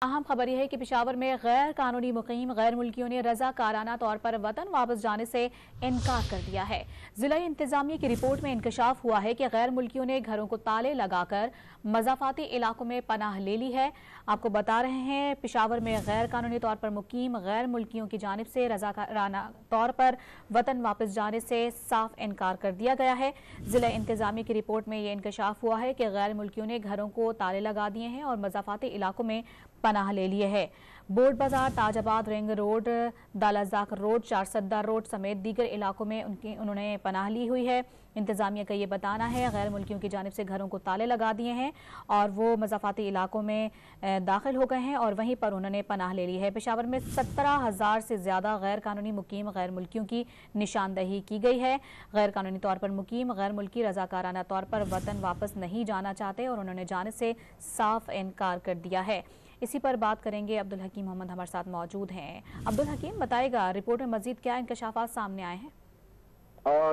अहम खबर यह है कि पेशावर में गैर कानूनी मुकीम गैर मुल्कियों ने रजाकाराना तौर पर वतन वापस जाने से इनकार कर दिया है। जिला इंतजामिया की रिपोर्ट में इंकशाफ हुआ है कि गैर मुल्कियों ने घरों को ताले लगाकर मज़ाफाती इलाकों में पनाह ले ली है। आपको बता रहे हैं, पेशावर में गैर कानूनी तौर पर मुकीम गैर मुल्कियों की जानिब से रजाकाराना तौर पर वतन वापस जाने से साफ इनकार कर दिया गया है। जिला इंतजामिया की रिपोर्ट में यह इंकशाफ हुआ है कि गैर मुल्कियों ने घरों को ताले लगा दिए हैं और मज़ाफाती इलाकों में पनाह ले लिए है। Board Bazaar, Tajabad, ring road, Dalazak road, Charsadda road समेत दीगर इलाकों में उन्होंने पनाह ली हुई है। इंतजामिया का ये बताना है, गैर मुल्कियों की जानिब से घरों को ताले लगा दिए हैं और वो मज़ाफाती इलाकों में दाखिल हो गए हैं और वहीं पर उन्होंने पनाह ले ली है। पेशावर में 17,000 से ज़्यादा गैर कानूनी मुकीम गैर मुल्कियों की निशानदही की गई है। गैर कानूनी तौर पर मुकीम गैर मुल्की रजाकाराना तौर पर वतन वापस नहीं जाना चाहते और उन्होंने जाने से साफ इनकार कर दिया है। इसी पर बात करेंगे, अब्दुल हकीम मोहम्मद हमारे साथ मौजूद हैं। अब्दुल हकीम, बताएगा रिपोर्ट में मजीद क्या इंकशाफात सामने आए हैं?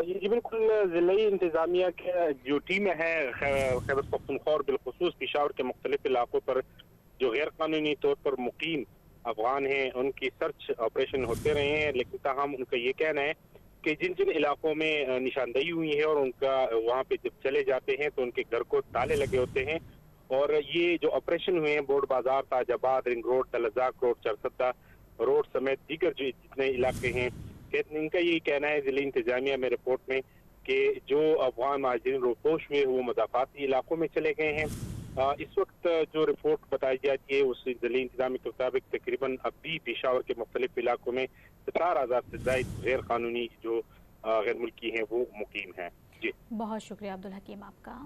जी बिल्कुल, ज़िले इंतजामिया के जो टीम है खैबर पख्तूनख्वा और बिलखुसूस पेशावर के मुख्तलिफ इलाकों पर जो गैर कानूनी तौर पर मुकीम अफगान हैं उनकी सर्च ऑपरेशन होते रहे हैं, लेकिन ताहम उनका ये कहना है कि जिन जिन इलाकों में निशानदही हुई है और उनका वहाँ पे जब चले जाते हैं तो उनके घर को ताले लगे होते हैं। और ये जो ऑपरेशन हुए हैं Board Bazaar, Tajabad, ring road, Dalazak road, Charsadda road समेत दीगर जो जितने इलाके हैं, इनका यही कहना है ज़िले इंतजामिया में रिपोर्ट में कि जो अफगान महाजिरीन रोपोश हुए वो मज़ाफाती इलाकों में चले गए हैं। इस वक्त जो रिपोर्ट बताई जाती है उस ज़िले इंतजामिया के मुताबिक तकरीबन अब भी पेशावर के मुख्तलिफ इलाकों में 17,000 से ज़ायद गैर कानूनी जो गैर मुल्की हैं वो मुकीम हैं। जी, बहुत शुक्रिया अब्दुल हकीम आपका।